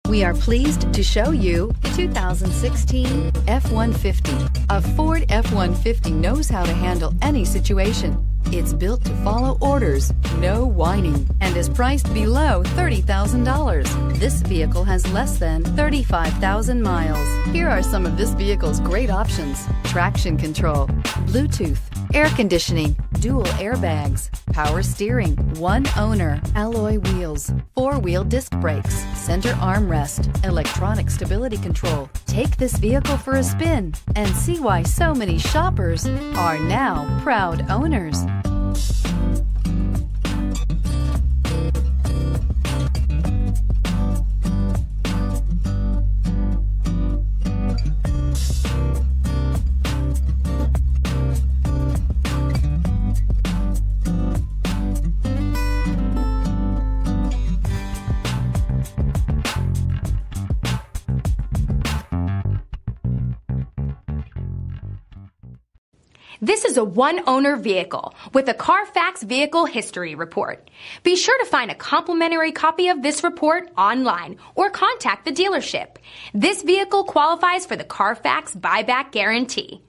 We are pleased to show you the 2016 F-150. A Ford F-150 knows how to handle any situation. It's built to follow orders, no whining, and is priced below $30,000. This vehicle has less than 35,000 miles. Here are some of this vehicle's great options: traction control, Bluetooth, air conditioning, dual airbags, power steering, one owner, alloy wheels, four-wheel disc brakes, center armrest, electronic stability control. Take this vehicle for a spin and see why so many shoppers are now proud owners. This is a one-owner vehicle with a CARFAX Vehicle History Report. Be sure to find a complimentary copy of this report online or contact the dealership. This vehicle qualifies for the CARFAX Buyback Guarantee.